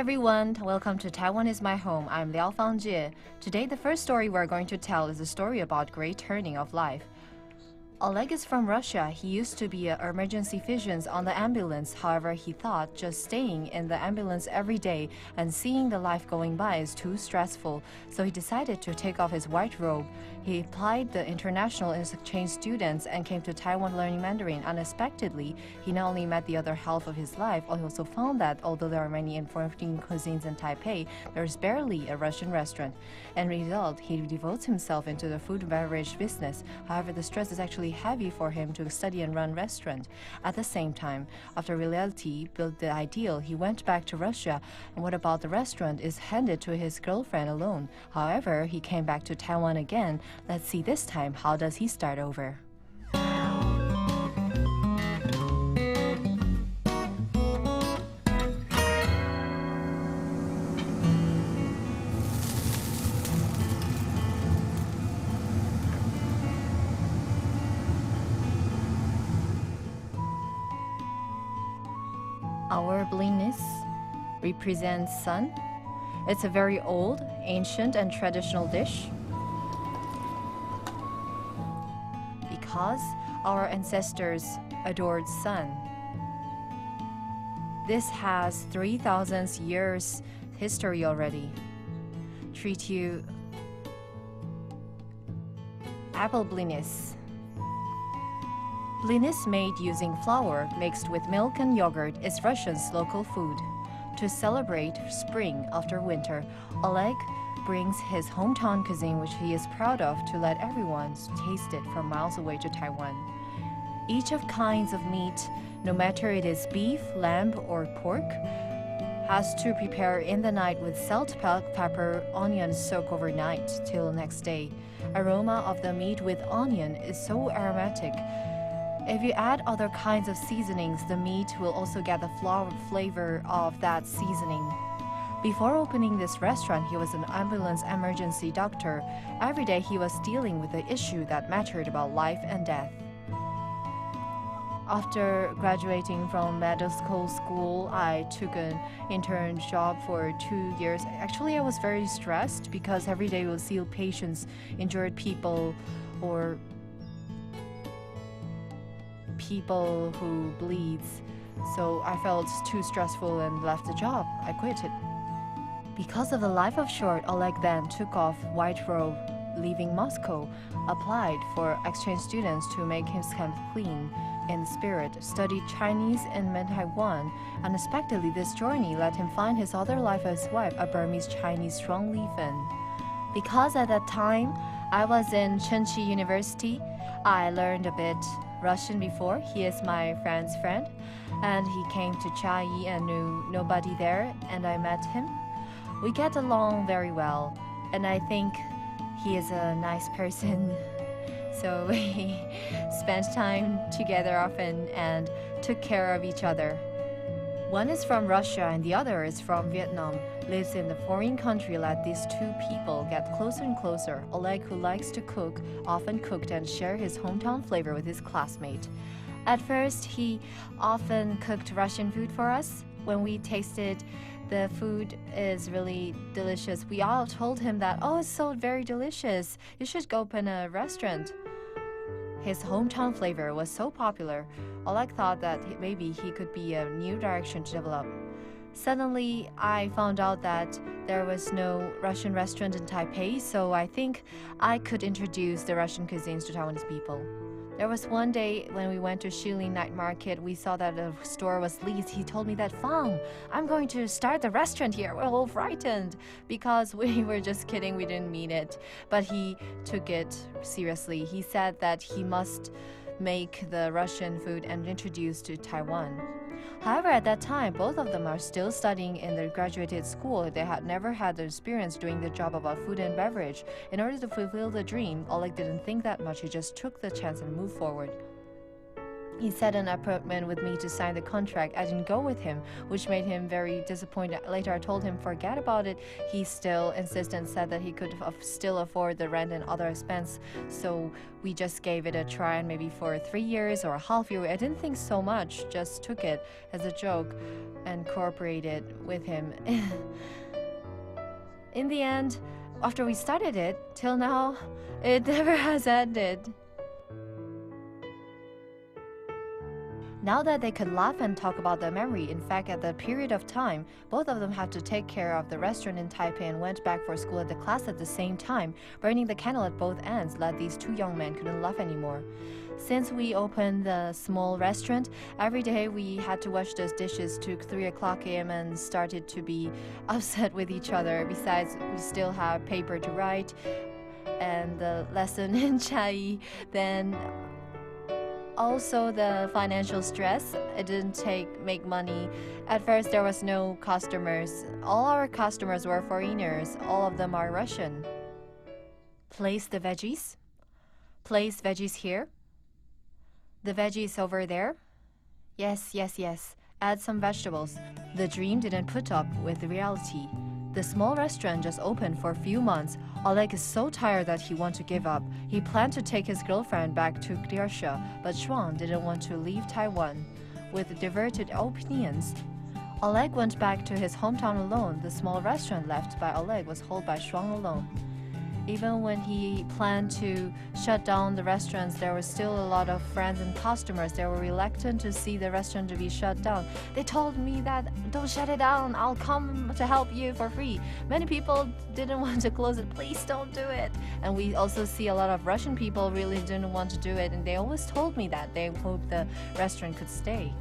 everyone, welcome to Taiwan is my home. I'm Liao Fangjie. Today the first story we're going to tell is a story about great turning of life. Oleg is from Russia. He used to be an emergency physician on the ambulance. However, he thought just staying in the ambulance every day and seeing the life going by is too stressful. So he decided to take off his white robe. He applied the international exchange students and came to Taiwan learning Mandarin. Unexpectedly, he not only met the other half of his life, he also found that although there are many important cuisines in Taipei, there is barely a Russian restaurant. As a result, he devotes himself into the food and beverage business. However, the stress is actually heavy for him to study and run restaurant. At the same time, after reality built the ideal, he went back to Russia, and what about the restaurant is handed to his girlfriend alone. However, he came back to Taiwan again. Let's see this time how does he start over. Our blinis represents sun. It's a very old, ancient, and traditional dish because our ancestors adored sun. This has 3,000 years history already. Treat you apple blinis. Blinis made using flour mixed with milk and yogurt is Russians' local food. To celebrate spring after winter, Oleg brings his hometown cuisine, which he is proud of, to let everyone taste it from miles away to Taiwan. Each of kinds of meat, no matter it is beef, lamb, or pork, has to prepare in the night with salt, pepper, onion soak overnight till next day. Aroma of the meat with onion is so aromatic. If you add other kinds of seasonings, the meat will also get the flavor of that seasoning. Before opening this restaurant, he was an ambulance emergency doctor. Every day he was dealing with the issue that mattered about life and death. After graduating from medical school, I took an intern job for 2 years. Actually, I was very stressed because every day we'll see patients, injured people, or people who bleeds. So I felt too stressful and left the job. I quit it. Because of the life of short, Oleg then took off white robe, leaving Moscow, applied for exchange students to make his camp clean in spirit, studied Chinese in Taiwan. Unexpectedly, this journey let him find his other life as wife, a Burmese Chinese strongly Fin. Because at that time, I was in Chengchi University, I learned a bit Russian before. He is my friend's friend, and he came to Chiayi and knew nobody there, and I met him. We get along very well, and I think he is a nice person. So we spent time together often and took care of each other. One is from Russia and the other is from Vietnam. Lives in a foreign country, let these two people get closer and closer. Oleg, who likes to cook, often cooked and shared his hometown flavor with his classmate. At first, he often cooked Russian food for us. When we tasted the food is really delicious, we all told him that, oh, it's so very delicious. You should go open a restaurant. His hometown flavor was so popular, Oleg thought that maybe he could be a new direction to develop. Suddenly, I found out that there was no Russian restaurant in Taipei, so I think I could introduce the Russian cuisines to Taiwanese people. There was one day when we went to Shilin night market, we saw that the store was leased. He told me that, Fang, I'm going to start the restaurant here. We're all frightened because we were just kidding, we didn't mean it. But he took it seriously. He said that he must make the Russian food and introduce to Taiwan. However, at that time, both of them are still studying in their graduated school. They had never had the experience doing the job about food and beverage. In order to fulfill the dream, Oleg didn't think that much. He just took the chance and moved forward. He set an appointment with me to sign the contract. I didn't go with him, which made him very disappointed. Later, I told him forget about it. He still insisted and said that he could still afford the rent and other expense. So we just gave it a try, and maybe for 3 years or a half year. I didn't think so much, just took it as a joke and cooperated with him. In the end, after we started it, till now, it never has ended. Now that they could laugh and talk about the memory, in fact, at the period of time, both of them had to take care of the restaurant in Taipei and went back for school at the class at the same time. Burning the candle at both ends led these two young men couldn't laugh anymore. Since we opened the small restaurant, every day we had to wash those dishes to 3 o'clock a.m. and started to be upset with each other. Besides, we still have paper to write and the lesson in Chai. Then also the financial stress. It didn't make money. At first there was no customers. All our customers were foreigners. All of them are Russian. Place the veggies. Place veggies here. The veggies over there. Yes. Add some vegetables. The dream didn't put up with reality. The small restaurant just opened for a few months. Oleg is so tired that he wants to give up. He planned to take his girlfriend back to Russia, but Shuang didn't want to leave Taiwan. With diverted opinions, Oleg went back to his hometown alone. The small restaurant left by Oleg was held by Shuang alone. Even when he planned to shut down the restaurants, there were still a lot of friends and customers. They were reluctant to see the restaurant to be shut down. They told me that, don't shut it down, I'll come to help you for free. Many people didn't want to close it. Please don't do it. And we also see a lot of Russian people really didn't want to do it, and they always told me that they hoped the restaurant could stay.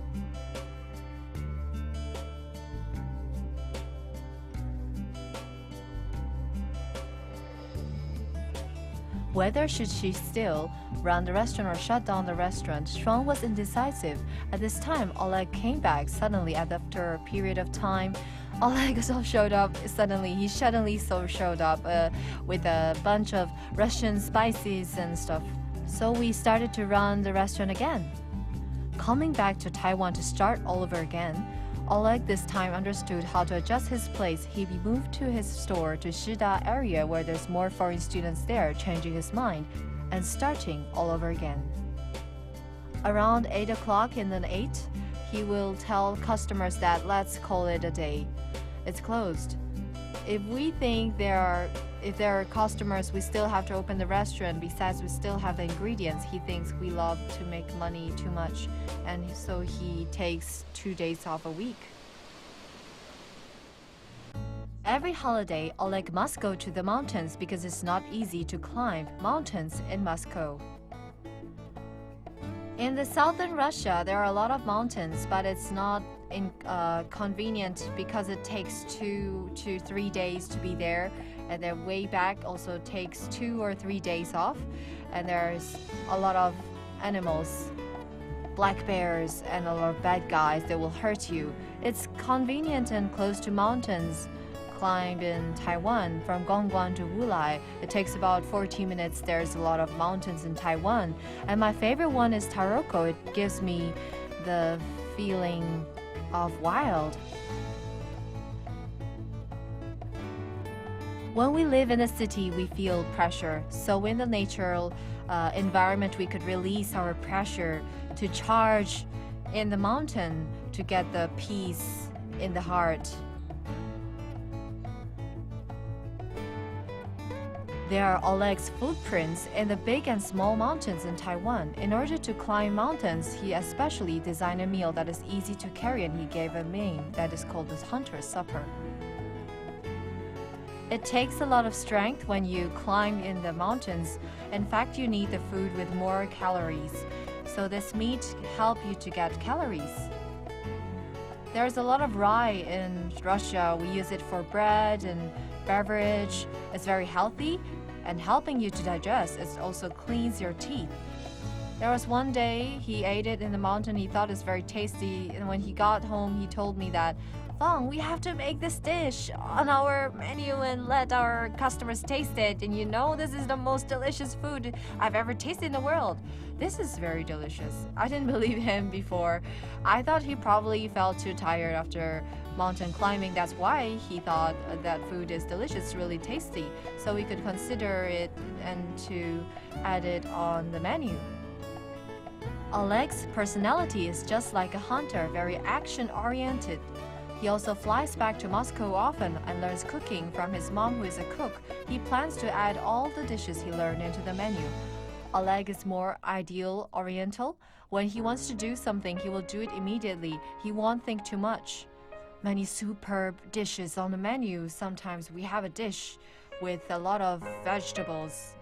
Whether should she still run the restaurant or shut down the restaurant, Shuang was indecisive. At this time, Oleg came back suddenly after a period of time. Oleg also showed up suddenly. He suddenly showed up with a bunch of Russian spices and stuff. So we started to run the restaurant again. Coming back to Taiwan to start all over again, Oleg this time understood how to adjust his place. He moved to his store to Shida area where there's more foreign students there, changing his mind and starting all over again. Around 8 o'clock in the 8, he will tell customers that let's call it a day. It's closed. If we think if there are customers, we still have to open the restaurant. Besides, we still have the ingredients. He thinks we love to make money too much, and so he takes 2 days off a week. Every holiday, Oleg must go to the mountains because it's not easy to climb mountains in Moscow. In the southern Russia, there are a lot of mountains, but it's not convenient because it takes 2 to 3 days to be there, and then way back also takes 2 or 3 days off, and there's a lot of animals, black bears, and a lot of bad guys that will hurt you. It's convenient and close to mountains. Climb in Taiwan from Gongguan to Wulai. It takes about 40 minutes. There's a lot of mountains in Taiwan, and my favorite one is Taroko. It gives me the feeling of wild. When we live in a city, we feel pressure. So in the natural environment, we could release our pressure to charge in the mountain to get the peace in the heart. There are Oleg's footprints in the big and small mountains in Taiwan. In order to climb mountains, he especially designed a meal that is easy to carry, and he gave a name that is called the Hunter's Supper. It takes a lot of strength when you climb in the mountains. In fact, you need the food with more calories. So this meat helps you to get calories. There's a lot of rye in Russia. We use it for bread and beverage. It's very healthy and helping you to digest. It also cleans your teeth. There was one day he ate it in the mountain. He thought it's very tasty, and when he got home, he told me that Fang, we have to make this dish on our menu and let our customers taste it. And you know, this is the most delicious food I've ever tasted in the world. This is very delicious. I didn't believe him before. I thought he probably felt too tired after mountain climbing. That's why he thought that food is delicious, really tasty. So we could consider it and to add it on the menu. Oleg's personality is just like a hunter, very action-oriented. He also flies back to Moscow often and learns cooking from his mom, who is a cook. He plans to add all the dishes he learned into the menu. Oleg is more ideal oriental. When he wants to do something, he will do it immediately. He won't think too much. Many superb dishes on the menu. Sometimes we have a dish with a lot of vegetables.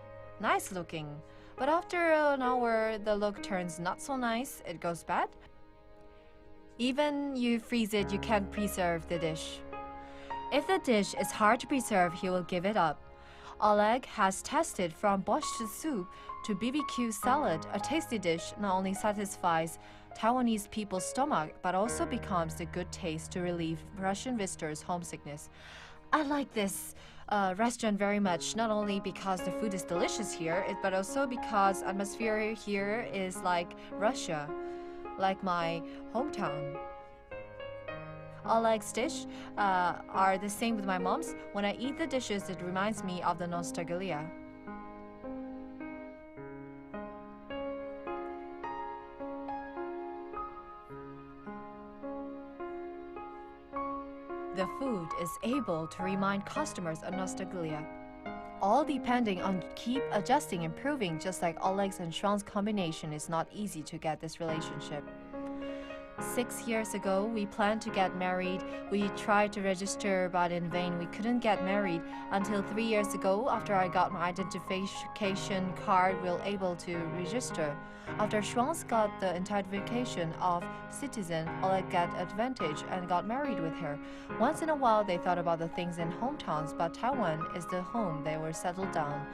Nice looking. But after an hour, the look turns not so nice. It goes bad. Even you freeze it, you can't preserve the dish. If the dish is hard to preserve, he will give it up. Oleg has tested from borscht soup to BBQ salad. A tasty dish not only satisfies Taiwanese people's stomach, but also becomes the good taste to relieve Russian visitors' homesickness. I like this restaurant very much, not only because the food is delicious here, but also because atmosphere here is like Russia, like my hometown. Oleg's dish are the same with my mom's. When I eat the dishes, it reminds me of the nostalgia. The food is able to remind customers of nostalgia, all depending on keep adjusting, improving. Just like Oleg's and Shuang's combination, is not easy to get this relationship. 6 years ago, we planned to get married. We tried to register, but in vain. We couldn't get married until 3 years ago. After I got my identification card, we were able to register. After Shuang's got the identification of citizen, Oleg got advantage and got married with her. Once in a while, they thought about the things in hometowns, but Taiwan is the home they were settled down.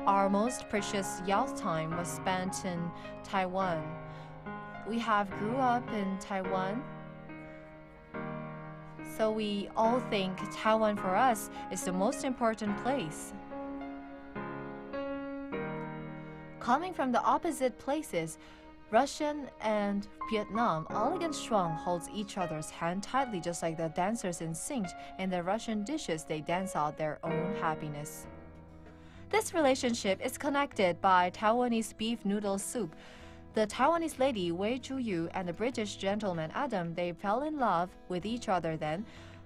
Our most precious youth time was spent in Taiwan. We have grew up in Taiwan, so we all think Taiwan for us is the most important place. Coming from the opposite places, Russian and Vietnam, Oleg and Shuang holds each other's hand tightly, just like the dancers in sync. In the Russian dishes, they dance out their own happiness. This relationship is connected by Taiwanese beef noodle soup. The Taiwanese lady Wei Zhuyu and the British gentleman Adam, they fell in love with each other then.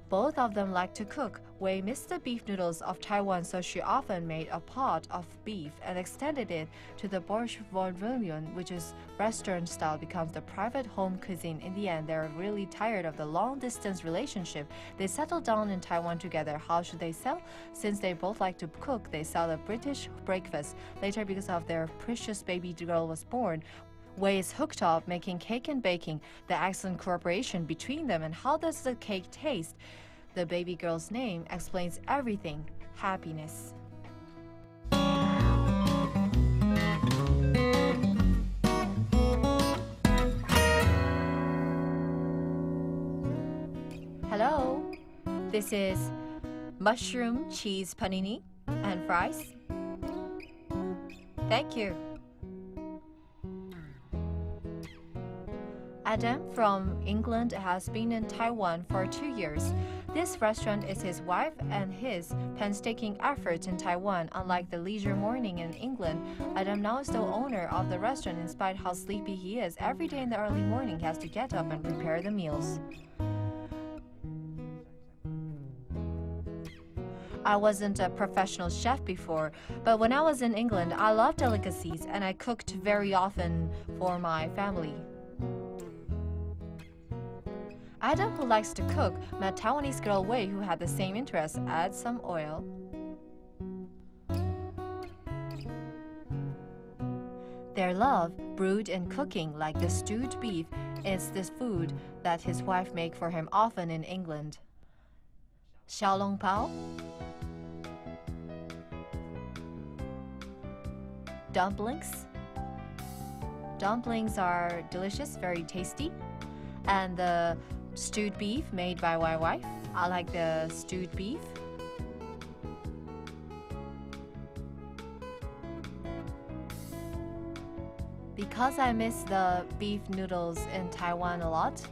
Both of them like to cook. Wei missed the beef noodles of Taiwan, so she often made a pot of beef and extended it to the borscht pavilion, which is restaurant style, becomes the private home cuisine. In the end, they're really tired of the long-distance relationship. They settled down in Taiwan together. How should they sell? Since they both like to cook, they sell a British breakfast. Later, because of their precious baby girl was born, Wei is hooked up making cake and baking. The excellent cooperation between them and how does the cake taste? The baby girl's name explains everything. Happiness. Hello, this is mushroom cheese panini and fries. Thank you. Adam from England has been in Taiwan for 2 years. This restaurant is his wife and his painstaking efforts in Taiwan. Unlike the leisure morning in England, Adam now is the owner of the restaurant. In spite of how sleepy he is, every day in the early morning he has to get up and prepare the meals. I wasn't a professional chef before, but when I was in England, I loved delicacies and I cooked very often for my family. Adam, who likes to cook, met Taiwanese girl Wei, who had the same interest. Add some oil. Their love, brewed in cooking like the stewed beef, is this food that his wife make for him often in England. Xiaolongbao, dumplings. Dumplings are delicious, very tasty, and the stewed beef made by my wife. I like the stewed beef. Because I miss the beef noodles in Taiwan a lot,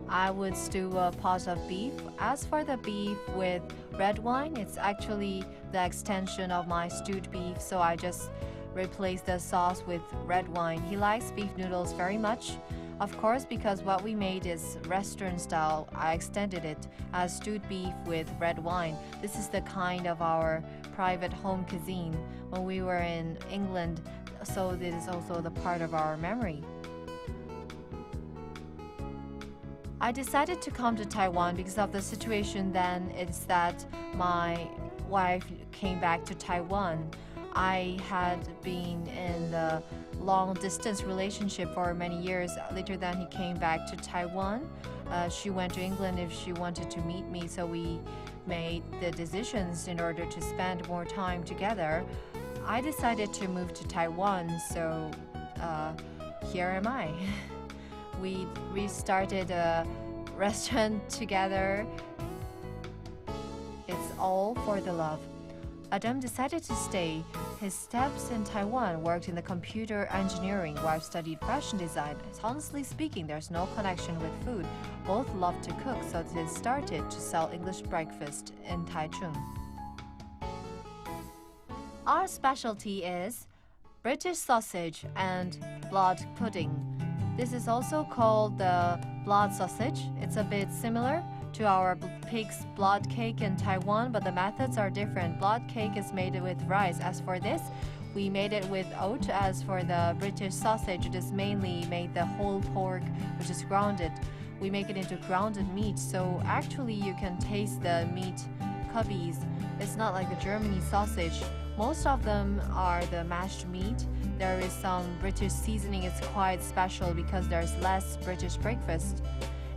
I would stew a pot of beef. As for the beef with red wine, it's actually the extension of my stewed beef, so I just replace the sauce with red wine. He likes beef noodles very much. Of course, because what we made is restaurant style, I extended it as stewed beef with red wine. This is the kind of our private home cuisine when we were in England, so this is also the part of our memory. I decided to come to Taiwan because of the situation then is that my wife came back to Taiwan. I had been in the long-distance relationship for many years. Later then he came back to Taiwan. She went to England if she wanted to meet me, so we made the decisions in order to spend more time together. I decided to move to Taiwan, so here am I. We restarted a restaurant together. It's all for the love. Adam decided to stay. His steps in Taiwan worked in the computer engineering, while studied fashion design. Honestly speaking, there's no connection with food. Both love to cook, so they started to sell English breakfast in Taichung. Our specialty is British sausage and blood pudding. This is also called the blood sausage. It's a bit similar to our pig's blood cake in Taiwan, but the methods are different. Blood cake is made with rice. As for this, we made it with oat. As for the British sausage, it is mainly made the whole pork, which is grounded. We make it into grounded meat, so actually you can taste the meat cubbies. It's not like the Germany sausage. Most of them are the mashed meat. There is some British seasoning. It's quite special because there's less British breakfast.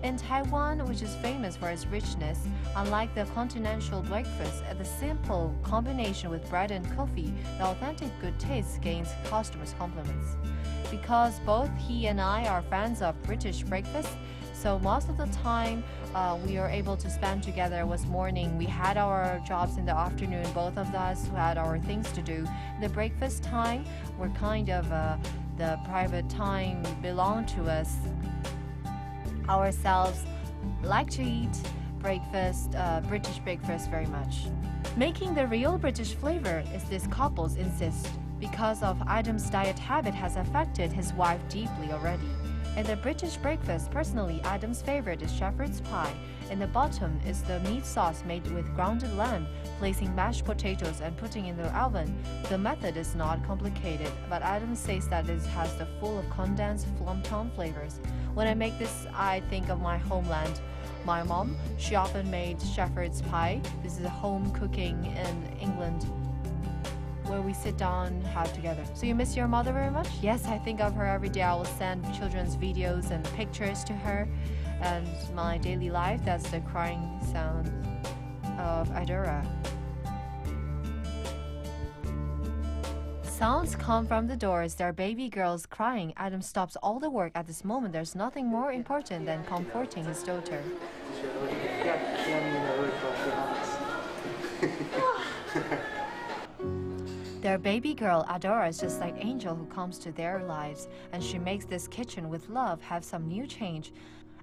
In Taiwan, which is famous for its richness, unlike the continental breakfast, the simple combination with bread and coffee, the authentic good taste gains customers' compliments. Because both he and I are fans of British breakfast, so most of the time we are able to spend together was morning. We had our jobs in the afternoon, both of us who had our things to do. The breakfast time were kind of the private time belonged to us. Ourselves like to eat breakfast, British breakfast very much. Making the real British flavor is this couple's insist. Because of Adam's diet habit has affected his wife deeply already. In the British breakfast, personally, Adam's favorite is shepherd's pie. In the bottom is the meat sauce made with grounded lamb, placing mashed potatoes and putting in the oven. The method is not complicated, but Adam says that it has the full of condensed flamton flavors. When I make this, I think of my homeland. My mom, she often made shepherd's pie. This is home cooking in England, where we sit down and have together. So you miss your mother very much? Yes, I think of her every day. I will send children's videos and pictures to her. And my daily life, that's the crying sound of Adora. Sounds come from the doors. There are baby girls crying. Adam stops all the work at this moment. There's nothing more important than comforting his daughter. Their baby girl, Adora, is just like Angel who comes to their lives, and she makes this kitchen with love have some new change.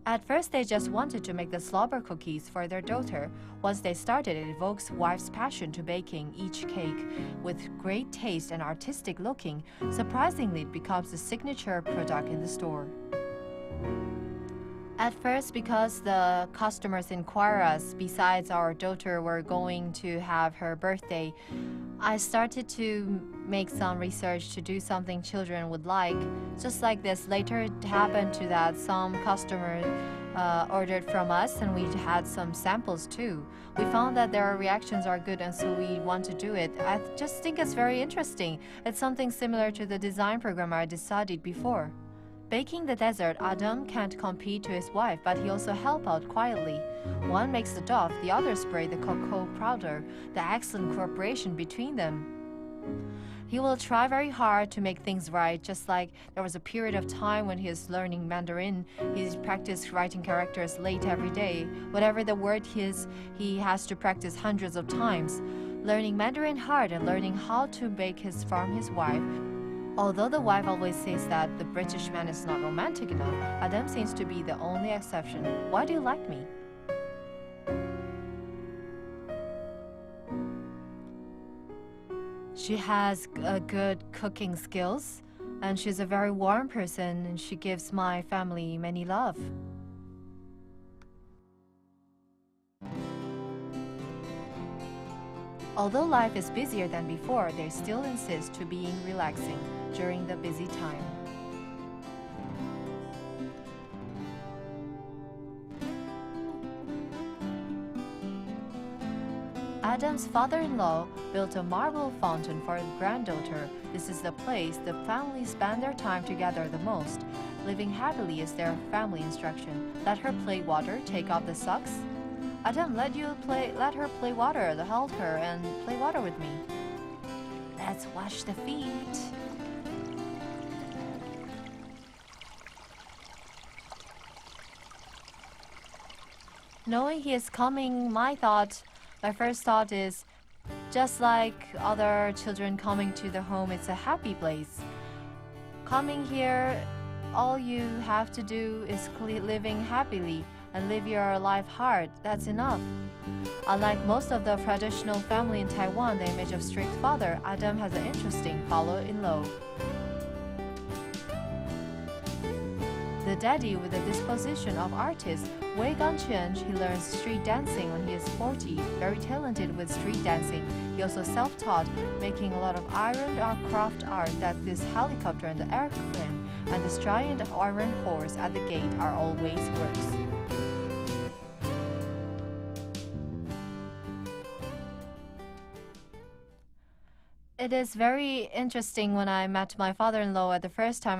At first, they just wanted to make the slobber cookies for their daughter. Once they started, it evokes wife's passion to baking each cake with great taste and artistic looking. Surprisingly, it becomes the signature product in the store. At first, because the customers inquire us, besides our daughter were going to have her birthday, I started to make some research to do something children would like. Just like this, later it happened to that some customers ordered from us, and we had some samples too. We found that their reactions are good, and so we want to do it. I just think it's very interesting. It's something similar to the design program I decided before. Baking the dessert, Adam can't compete to his wife, but he also help out quietly. One makes the dough, the other spray the cocoa powder. The excellent cooperation between them. He will try very hard to make things right, just like there was a period of time when he was learning Mandarin. He practiced writing characters late every day. Whatever the word is, he has to practice hundreds of times. Learning Mandarin hard and learning how to bake from his wife. Although the wife always says that the British man is not romantic enough, Adam seems to be the only exception. Why do you like me? She has good cooking skills, and she's a very warm person, and she gives my family many love. Although life is busier than before, they still insist to being relaxing during the busy time. Adam's father-in-law built a marble fountain for his granddaughter. This is the place the family spend their time together the most. Living happily is their family instruction. Let her play water, take off the socks. Adam, let her play water, help her and play water with me. Let's wash the feet. Knowing he is coming, my first thought is, just like other children coming to the home, it's a happy place. Coming here, all you have to do is living happily and live your life hard. That's enough. Unlike most of the traditional family in Taiwan, the image of strict father, Adam has an interesting father-in-law. The daddy with the disposition of artist, Wei Ganquan, he learns street dancing when he is 40, very talented with street dancing. He also self-taught, making a lot of iron craft art. That this helicopter and the airplane and this giant iron horse at the gate are always works. It is very interesting when I met my father-in-law at the first time.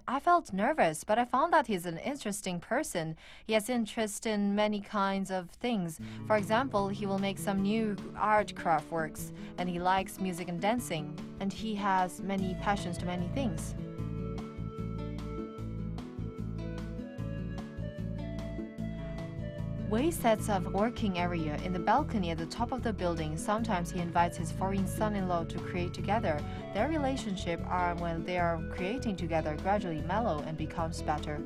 I felt nervous, but I found that he's an interesting person. He has interest in many kinds of things. For example, he will make some new art craft works, and he likes music and dancing, and he has many passions to many things. Wei sets up working area in the balcony at the top of the building. Sometimes he invites his foreign son-in-law to create together. Their relationship when they are creating together gradually mellow and becomes better.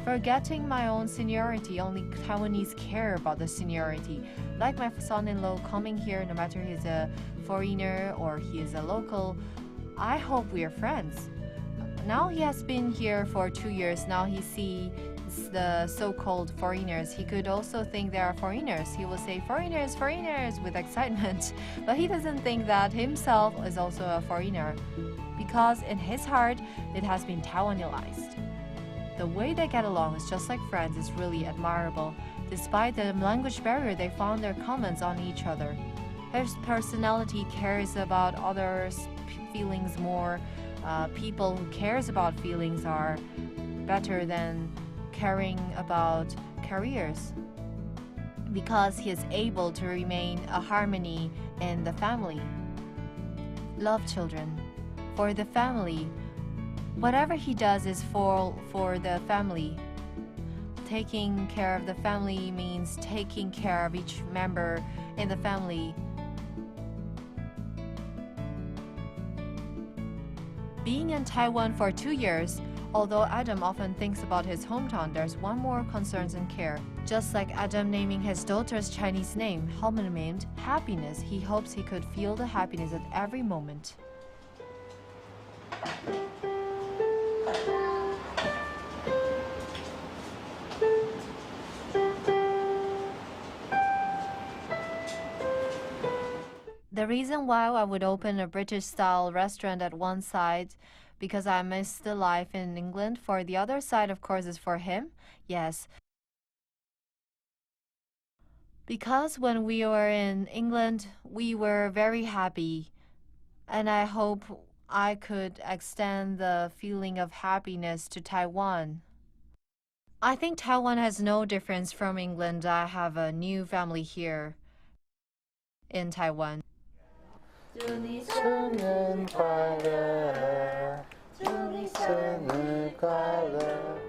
Forgetting my own seniority, only Taiwanese care about the seniority. Like my son-in-law coming here, no matter he's a foreigner or he is a local, I hope we are friends. Now he has been here for 2 years. Now he sees the so-called foreigners. He could also think they are foreigners. He will say foreigners, foreigners with excitement. But he doesn't think that himself is also a foreigner, because in his heart, it has been Taiwanized. The way they get along is just like friends is really admirable. Despite the language barrier, they found their comments on each other. His personality cares about others' feelings more. People who cares about feelings are better than caring about careers, because he is able to remain a harmony in the family. Love children. For the family, whatever he does is for the family. Taking care of the family means taking care of each member in the family. Being in Taiwan for 2 years, although Adam often thinks about his hometown, there's one more concerns and care. Just like Adam naming his daughter's Chinese name, Helman meant happiness. He hopes he could feel the happiness at every moment. The reason why I would open a British-style restaurant at one side, because I miss the life in England. For the other side, of course, is for him. Yes. Because when we were in England, we were very happy. And I hope I could extend the feeling of happiness to Taiwan. I think Taiwan has no difference from England. I have a new family here in Taiwan. 祝你生日快乐，祝你生日快乐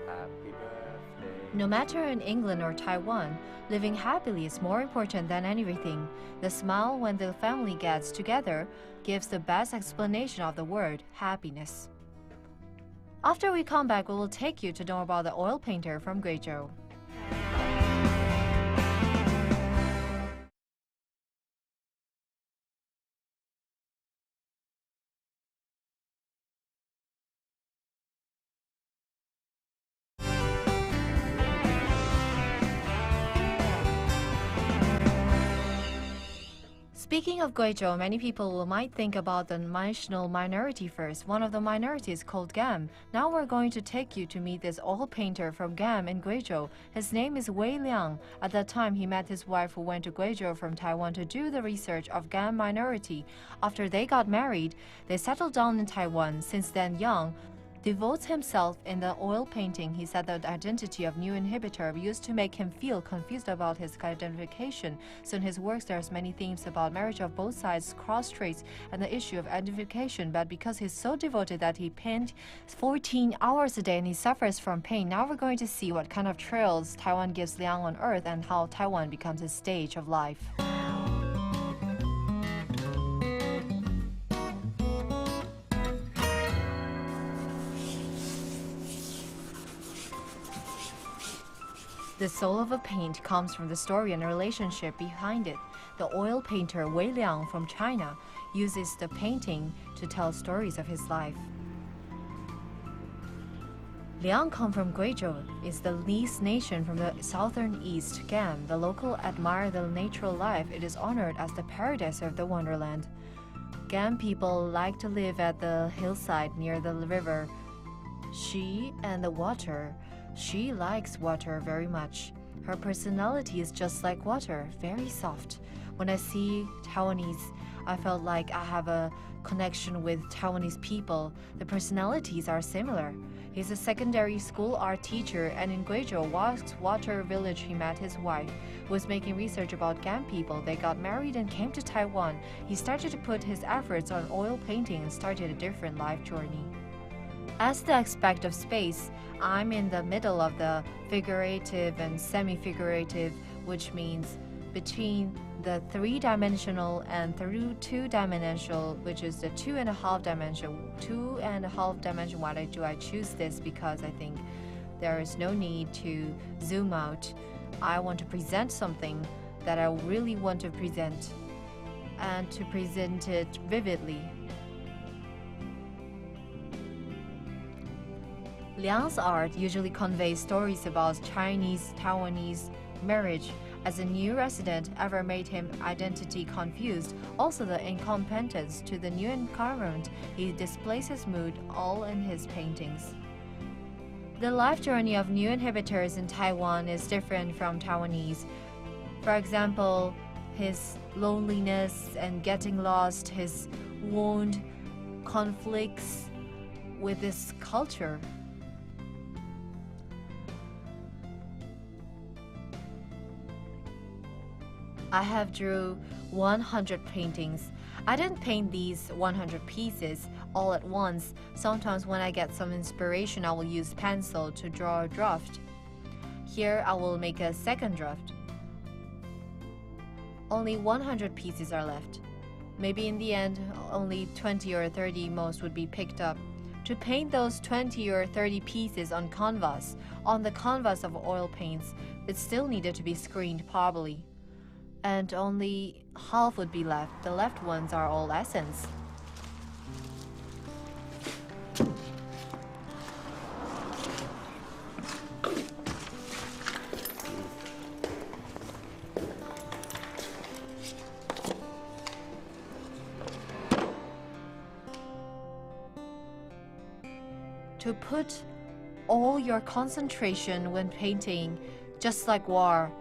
Happy birthday. No matter in England or Taiwan, living happily is more important than everything. The smile when the family gets together gives the best explanation of the word happiness. After we come back, we will take you to know about the oil painter from Guizhou. Speaking of Guizhou, many people might think about the national minority first. One of the minorities called Gam. Now we're going to take you to meet this oil painter from Gam in Guizhou. His name is Wei Liang. At that time, he met his wife who went to Guizhou from Taiwan to do the research of Gam minority. After they got married, they settled down in Taiwan. Since then, Yang devotes himself in the oil painting. He said the identity of new inhibitor used to make him feel confused about his identification. So in his works, there's many themes about marriage of both sides, cross traits, and the issue of identification. But because he's so devoted that he paints 14 hours a day and he suffers from pain, now we're going to see what kind of trails Taiwan gives Liang on earth and how Taiwan becomes his stage of life. The soul of a paint comes from the story and relationship behind it. The oil painter Wei Liang from China uses the painting to tell stories of his life. Liang comes from Guizhou, is the least nation from the southern east. Gam, the local admire the natural life. It is honored as the paradise of the wonderland. Gam people like to live at the hillside near the river Xi and the water. She likes water very much. Her personality is just like water, very soft. When I see Taiwanese, I felt like I have a connection with Taiwanese people. The personalities are similar. He's a secondary school art teacher, and in Guizhou, Water Village, he met his wife, who was making research about Gam people. They got married and came to Taiwan. He started to put his efforts on oil painting and started a different life journey. As the aspect of space, I'm in the middle of the figurative and semi-figurative, which means between the three-dimensional and through two-dimensional, which is the 2.5 dimension. 2.5 dimension, why do I choose this? Because I think there is no need to zoom out. I want to present something that I really want to present and to present it vividly. Liang's art usually conveys stories about Chinese-Taiwanese marriage. As a new resident ever made him identity confused, also the incompetence to the new environment, he displays his mood all in his paintings. The life journey of new inhabitants in Taiwan is different from Taiwanese. For example, his loneliness and getting lost, his wound, conflicts with this culture. I have drew 100 paintings. I didn't paint these 100 pieces all at once. Sometimes when I get some inspiration, I will use pencil to draw a draft. Here I will make a second draft. Only 100 pieces are left. Maybe in the end, only 20 or 30 most would be picked up. To paint those 20 or 30 pieces on the canvas of oil paints, it still needed to be screened properly. And only half would be left. The left ones are all essence. To put all your concentration when painting, just like war,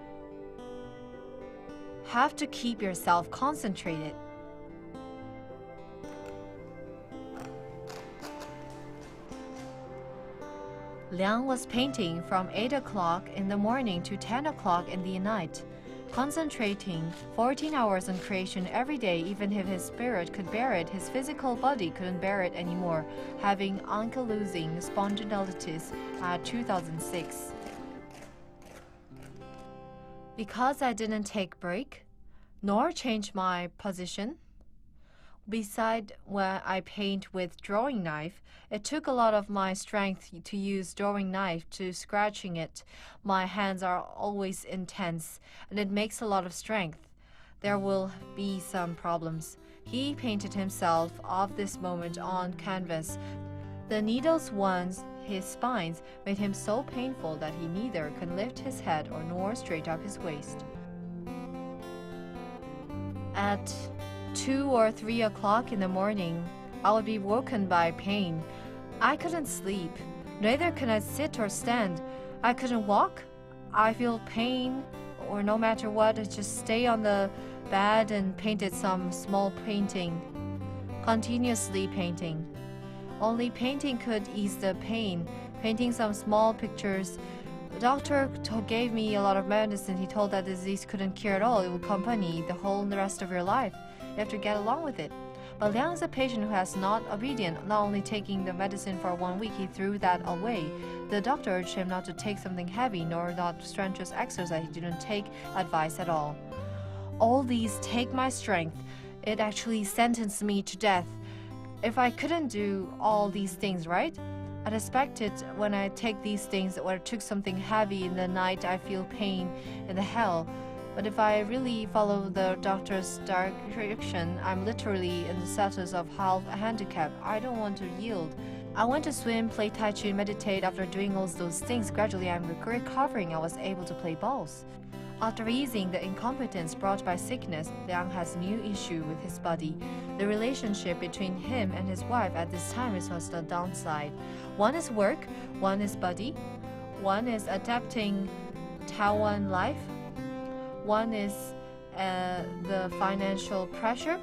have to keep yourself concentrated. Liang was painting from 8 o'clock in the morning to 10 o'clock in the night. Concentrating 14 hours on creation every day, even if his spirit could bear it, his physical body couldn't bear it anymore, having ankylosing spondylitis at 2006. Because I didn't take break, nor change my position, beside when I paint with drawing knife, it took a lot of my strength to use drawing knife to scratching it. My hands are always intense, and it makes a lot of strength. There will be some problems. He painted himself of this moment on canvas. The needles wounds his spines made him so painful that he neither could lift his head or nor straight up his waist. At 2 or 3 o'clock in the morning, I would be woken by pain. I couldn't sleep. Neither could I sit or stand. I couldn't walk. I feel pain, or no matter what, I just stay on the bed and painted some small painting. Continuously painting. Only painting could ease the pain. Painting some small pictures. The doctor gave me a lot of medicine. He told that disease couldn't cure at all. It would accompany the whole rest of your life. You have to get along with it. But Liang is a patient who has not obedient, not only taking the medicine for 1 week, he threw that away. The doctor urged him not to take something heavy, nor not strenuous exercise. He didn't take advice at all. All these take my strength. It actually sentenced me to death. If I couldn't do all these things, right? I'd expect it when I take these things, or I took something heavy in the night, I feel pain in the hell. But if I really follow the doctor's direction, I'm literally in the status of half a handicap. I don't want to yield. I went to swim, play tai chi, meditate. After doing all those things, gradually I'm recovering. I was able to play balls. After easing the incompetence brought by sickness, Liang has a new issue with his body. The relationship between him and his wife at this time was the downside. One is work, one is body, one is adapting Taiwan life, one is the financial pressure,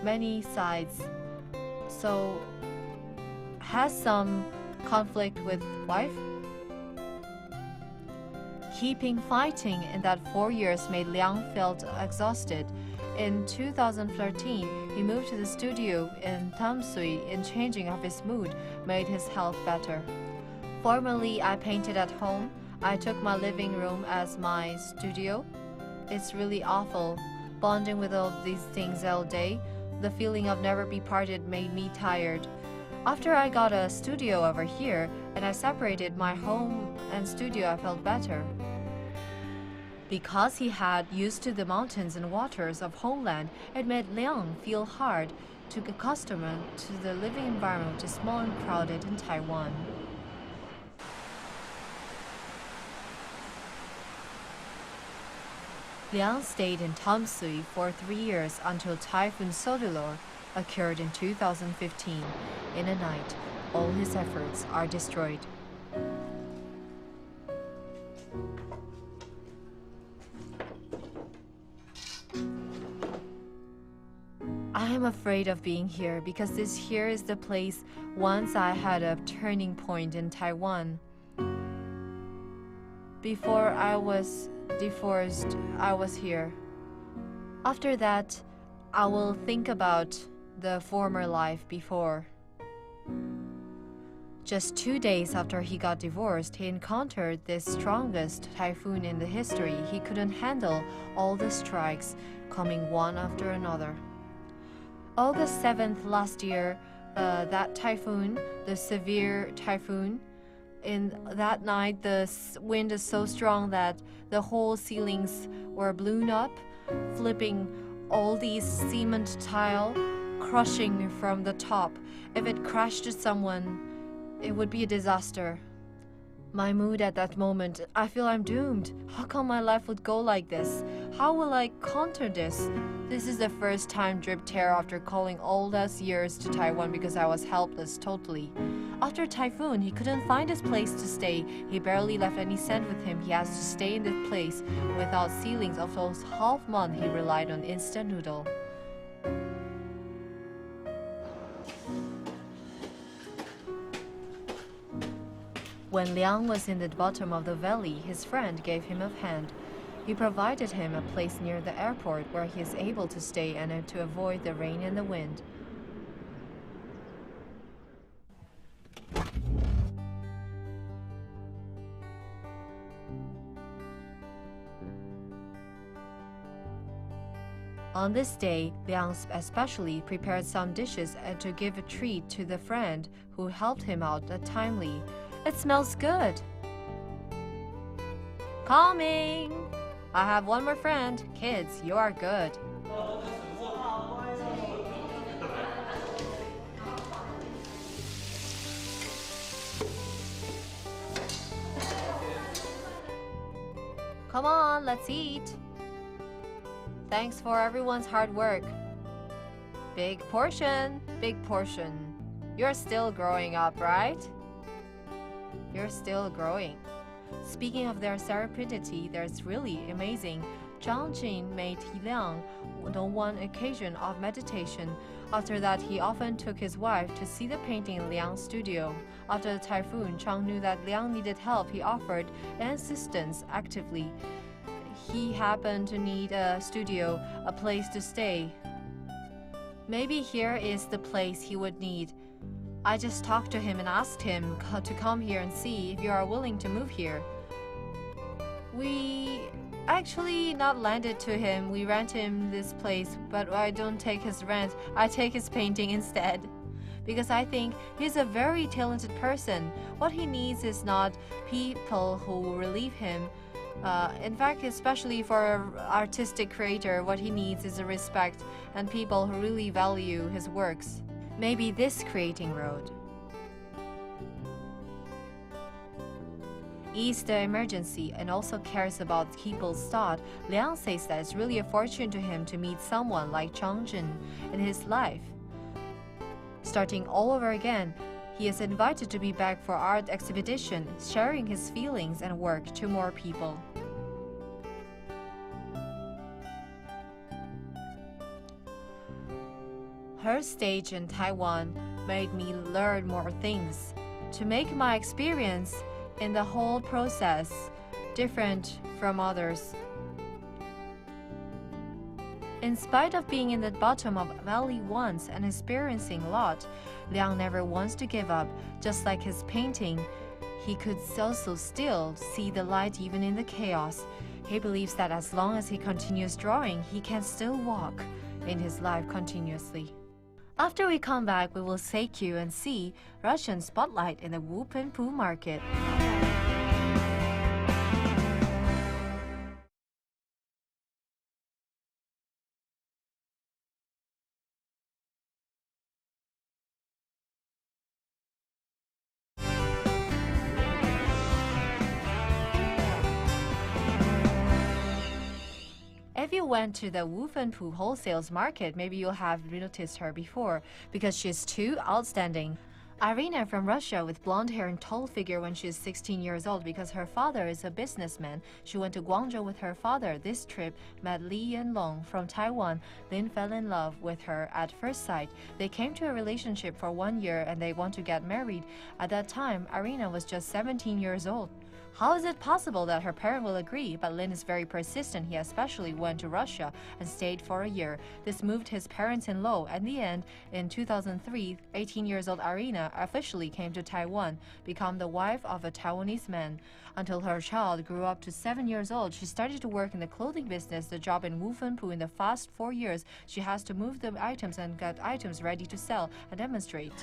many sides. So has some conflict with wife. Keeping fighting in that 4 years made Liang felt exhausted. In 2013, he moved to the studio in Tamsui, and changing of his mood made his health better. Formerly, I painted at home. I took my living room as my studio. It's really awful, bonding with all these things all day. The feeling of never be parted made me tired. After I got a studio over here, and I separated my home and studio, I felt better. Because he had used to the mountains and waters of homeland, it made Liang feel hard to accustom to the living environment, which is small and crowded in Taiwan. Liang stayed in Tamsui for 3 years until Typhoon Solilor occurred in 2015. In a night, all his efforts are destroyed. I am afraid of being here because this here is the place once I had a turning point in Taiwan. Before I was divorced, I was here. After that, I will think about the former life before. Just 2 days after he got divorced, he encountered the strongest typhoon in the history. He couldn't handle all the strikes coming one after another. August 7th last year, that typhoon, the severe typhoon, in that night the wind is so strong that the whole ceilings were blown up, flipping all these cement tile, crushing from the top. If it crashed someone, it would be a disaster. My mood at that moment, I feel I'm doomed. How come my life would go like this? How will I counter this? This is the first time drip tear after calling all those years to Taiwan because I was helpless totally. After typhoon, he couldn't find his place to stay. He barely left any cent with him. He has to stay in this place without ceilings. Of those half month, he relied on instant noodle. When Liang was in the bottom of the valley, his friend gave him a hand. He provided him a place near the airport where he is able to stay and to avoid the rain and the wind. On this day, Liang especially prepared some dishes and to give a treat to the friend who helped him out timely. It smells good. Coming! I have one more friend. Kids, you are good. Come on, let's eat. Thanks for everyone's hard work. Big portion, big portion. You're still growing up, right? You're still growing. Speaking of their serendipity, that's really amazing. Zhang Jin made Liang on one occasion of meditation. After that, he often took his wife to see the painting in Liang's studio. After the typhoon, Chang knew that Liang needed help. He offered assistance actively. He happened to need a studio, a place to stay. Maybe here is the place he would need. I just talked to him and asked him to come here and see if you are willing to move here. We actually not lended to him. We rent him this place, but I don't take his rent. I take his painting instead. Because I think he's a very talented person. What he needs is not people who will relieve him. In fact, especially for an artistic creator, what he needs is a respect and people who really value his works. Maybe this creating road. Ease the emergency and also cares about people's thought. Liang says that it's really a fortune to him to meet someone like Zhang Jin in his life. Starting all over again, he is invited to be back for art exhibition, sharing his feelings and work to more people. Her stage in Taiwan made me learn more things, to make my experience in the whole process different from others. In spite of being in the bottom of valley once and experiencing a lot, Liang never wants to give up. Just like his painting, he could also still see the light even in the chaos. He believes that as long as he continues drawing, he can still walk in his life continuously. After we come back, we will take you and see Russian spotlight in the Wupenpu market. If you went to the Wupenpu wholesales market, maybe you'll have noticed her before, because she's too outstanding. Irina from Russia with blonde hair and tall figure when she's 16 years old because her father is a businessman. She went to Guangzhou with her father. This trip met Li Yanlong from Taiwan. Lin fell in love with her at first sight. They came to a relationship for 1 year and they want to get married. At that time, Irina was just 17 years old. How is it possible that her parent will agree? But Lin is very persistent. He especially went to Russia and stayed for a year. This moved his parents-in-law. At the end, in 2003, 18 years old Irina officially came to Taiwan, become the wife of a Taiwanese man. Until her child grew up to 7 years old, she started to work in the clothing business, the job in Wupenpu. In the past 4 years, she has to move the items and get items ready to sell and demonstrate.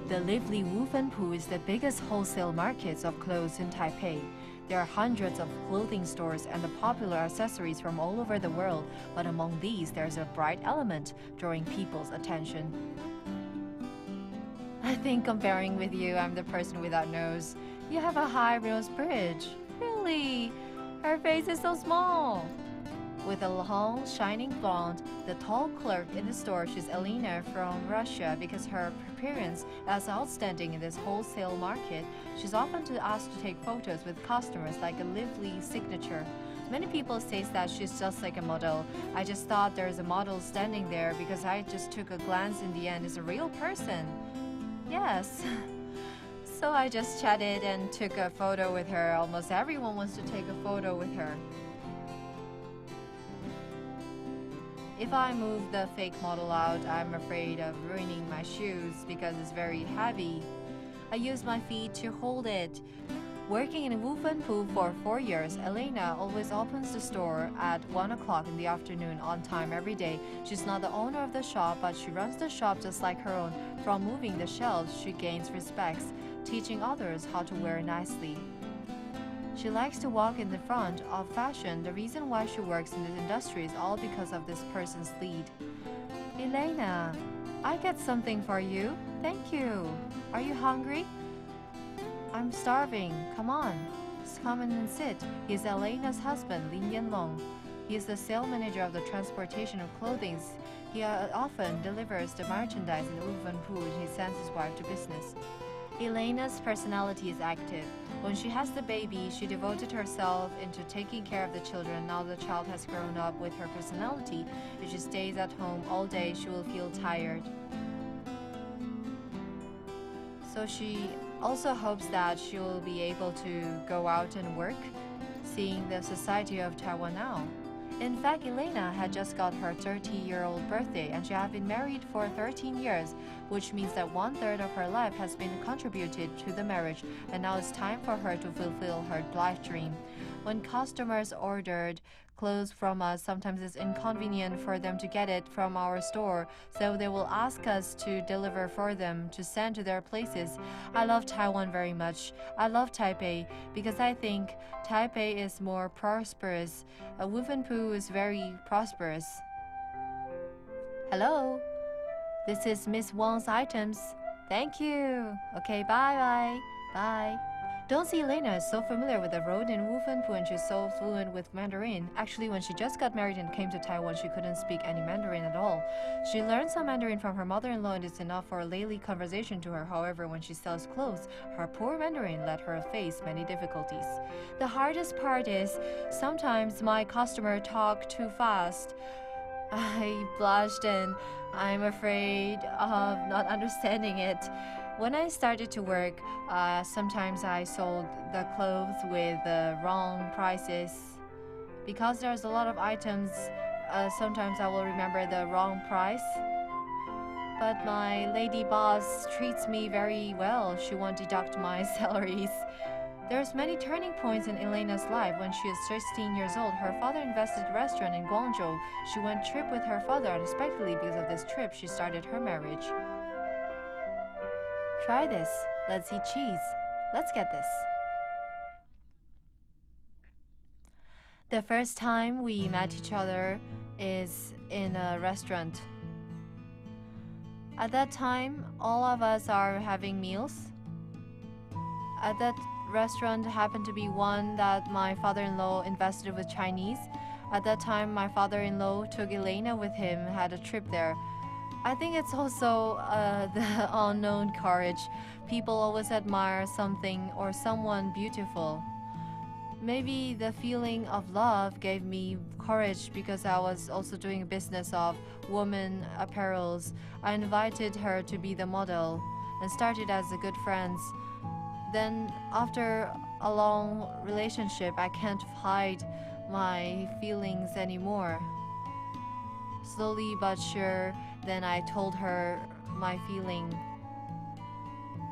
The lively Wupenpu is the biggest wholesale market of clothes in Taipei. There are hundreds of clothing stores and the popular accessories from all over the world, but among these, there's a bright element drawing people's attention. I think comparing with you, I'm the person without nose. You have a high nose bridge. Really? Her face is so small. With a long, shining blonde, the tall clerk in the store, she's Elena from Russia because her appearance is outstanding in this wholesale market. She's often asked to take photos with customers like a lively signature. Many people say that she's just like a model. I just thought there's a model standing there because I just took a glance in the end. It's a real person. Yes. So I just chatted and took a photo with her. Almost everyone wants to take a photo with her. If I move the fake model out, I'm afraid of ruining my shoes because it's very heavy. I use my feet to hold it. Working in Wufanpu for 4 years, Elena always opens the store at 1 o'clock in the afternoon on time every day. She's not the owner of the shop, but she runs the shop just like her own. From moving the shelves, she gains respect, teaching others how to wear nicely. She likes to walk in the front of fashion. The reason why she works in this industry is all because of this person's lead. Elena, I got something for you. Thank you. Are you hungry? I'm starving. Come on. Just come in and sit. He's Elena's husband, Lin Yanlong. He is the sales manager of the transportation of clothing. He often delivers the merchandise in Wufanpu and he sends his wife to business. Elena's personality is active. When she has the baby, she devoted herself into taking care of the children. Now the child has grown up with her personality. If she stays at home all day, she will feel tired. So she also hopes that she will be able to go out and work, seeing the society of Taiwan now. In fact, Elena had just got her 30-year-old birthday and she had been married for 13 years, which means that 1/3 of her life has been contributed to the marriage, and now it's time for her to fulfill her life dream. When customers ordered clothes from us, sometimes it's inconvenient for them to get it from our store, so they will ask us to deliver for them to send to their places. I love Taiwan very much. I love Taipei because I think Taipei is more prosperous. Wufanpu is very prosperous. Hello, this is Miss Wang's items. Thank you. Okay, bye. Don't see Elena is so familiar with the road in Wufanpu and she's so fluent with Mandarin. Actually, when she just got married and came to Taiwan, she couldn't speak any Mandarin at all. She learned some Mandarin from her mother-in-law and it's enough for a daily conversation to her. However, when she sells clothes, her poor Mandarin let her face many difficulties. The hardest part is sometimes my customer talk too fast. I blushed and I'm afraid of not understanding it. When I started to work, sometimes I sold the clothes with the wrong prices. Because there's a lot of items, sometimes I will remember the wrong price. But my lady boss treats me very well. She won't deduct my salaries. There's many turning points in Elena's life. When she is 16 years old, her father invested a restaurant in Guangzhou. She went trip with her father unexpectedly. Because of this trip, she started her marriage. Try this. Let's eat cheese. Let's get this. The first time we met each other is in a restaurant. At that time, all of us are having meals. At that restaurant happened to be one that my father-in-law invested with Chinese. At that time, my father-in-law took Elena with him, had a trip there. I think it's also the unknown courage. People always admire something or someone beautiful. Maybe the feeling of love gave me courage because I was also doing a business of women apparels. I invited her to be the model and started as a good friends. Then after a long relationship, I can't hide my feelings anymore. Slowly but sure, then I told her my feeling.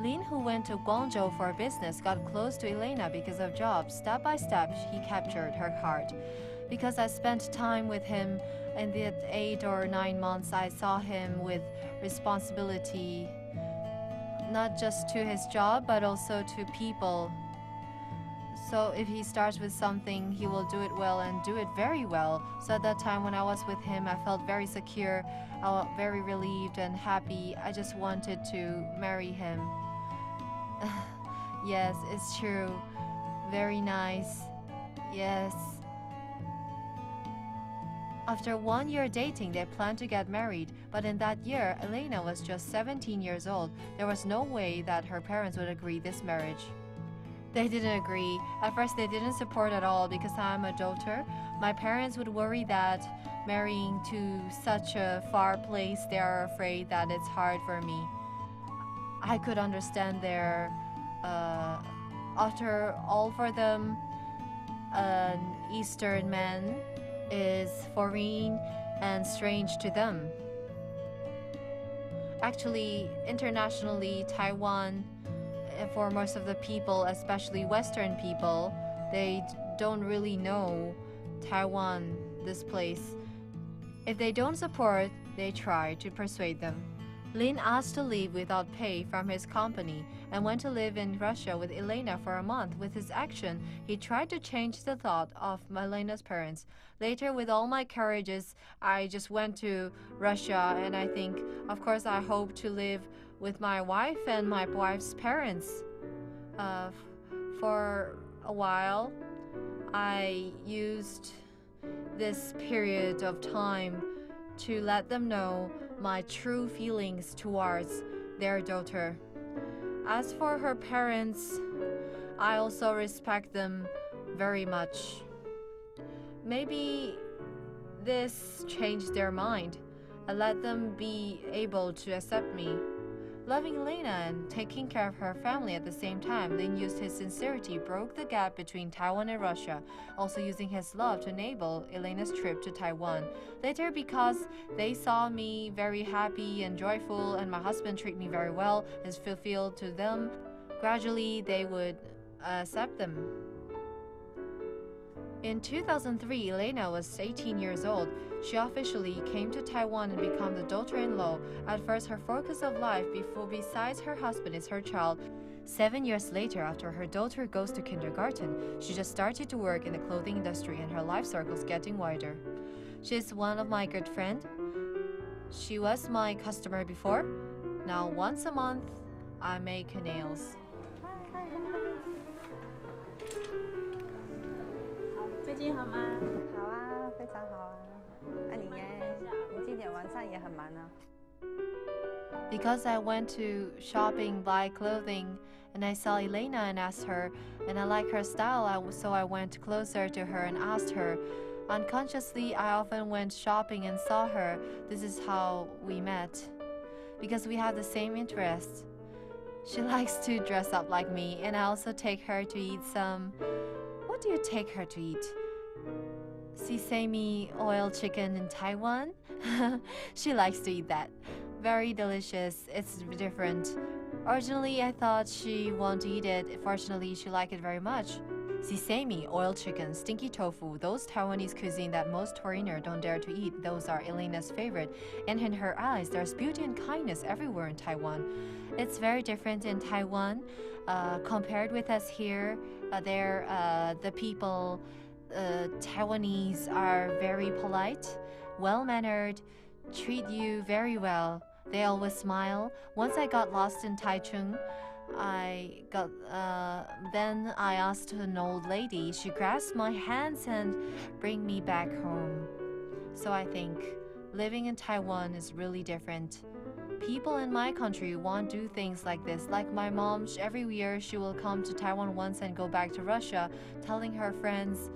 Lin, who went to Guangzhou for business, got close to Elena because of jobs. Step by step, he captured her heart. Because I spent time with him, in the 8 or 9 months, I saw him with responsibility, not just to his job, but also to people. So if he starts with something, he will do it well and do it very well. So at that time when I was with him, I felt very secure, very relieved and happy. I just wanted to marry him. Yes, it's true. Very nice. Yes. After 1 year dating, they planned to get married. But in that year, Elena was just 17 years old. There was no way that her parents would agree this marriage. They didn't agree. At first, they didn't support at all because I'm a daughter. My parents would worry that marrying to such a far place, they are afraid that it's hard for me. I could understand their, after all for them, an Eastern man is foreign and strange to them. Actually, internationally, Taiwan, for most of the people, especially Western people, they don't really know Taiwan, this place. If they don't support, they try to persuade them. Lin asked to leave without pay from his company and went to live in Russia with Elena for a month. With his action, he tried to change the thought of Elena's parents. Later, with all my courages, I just went to Russia, and I think, of course, I hope to live with my wife and my wife's parents. For a while, I used this period of time to let them know my true feelings towards their daughter. As for her parents, I also respect them very much. Maybe this changed their mind and let them be able to accept me. Loving Elena and taking care of her family at the same time, Lin used his sincerity, broke the gap between Taiwan and Russia, also using his love to enable Elena's trip to Taiwan. Later, because they saw me very happy and joyful and my husband treat me very well, is fulfilled to them, gradually they would accept them. In 2003, Elena was 18 years old. She officially came to Taiwan and became the daughter-in-law. At first, her focus of life besides her husband is her child. 7 years later, after her daughter goes to kindergarten, she just started to work in the clothing industry and her life circle's getting wider. She's one of my good friends. She was my customer before. Now once a month, I make her nails. 最近好吗？好啊，非常好啊。那你耶？你今天晚上也很忙啊。Because I went to shopping, buy clothing, and I saw Elena and asked her, and I like her style, so I went closer to her and asked her. Unconsciously, I often went shopping and saw her. This is how we met. Because we have the same interests. She likes to dress up like me, and I also take her to eat some... What do you take her to eat? Sesame oil chicken in Taiwan? She likes to eat that. Very delicious. It's different. Originally, I thought she won't eat it. Fortunately, she liked it very much. Sesame, oil chicken, stinky tofu, those Taiwanese cuisine that most foreigners don't dare to eat, those are Elena's favorite. And in her eyes, there's beauty and kindness everywhere in Taiwan. It's very different in Taiwan. Compared with us here, the people, Taiwanese are very polite, well-mannered, treat you very well. They always smile. Once I got lost in Taichung, then I asked an old lady. She grasped my hands and bring me back home. So I think living in Taiwan is really different. People in my country won't do things like this. Like my mom, every year she will come to Taiwan once and go back to Russia, telling her friends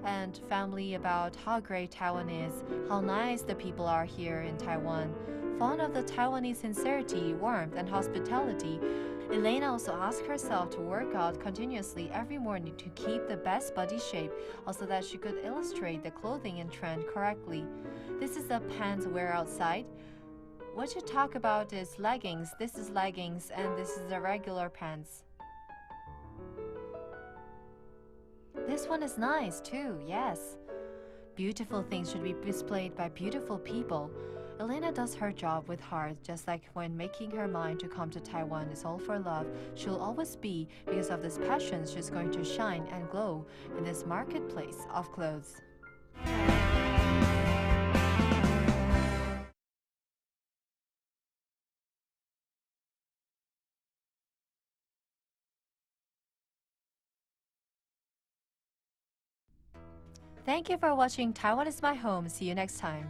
and family about how great Taiwan is, how nice the people are here in Taiwan. Fond of the Taiwanese sincerity, warmth, and hospitality, Elena also asked herself to work out continuously every morning to keep the best body shape, also that she could illustrate the clothing and trend correctly. This is the pants wear outside. What you talk about is leggings. This is leggings, and this is the regular pants. This one is nice too, yes. Beautiful things should be displayed by beautiful people. Elena does her job with heart, just like when making her mind to come to Taiwan is all for love. She'll always be, because of this passion, she's going to shine and glow in this marketplace of clothes. Thank you for watching Taiwan is My Home. See you next time.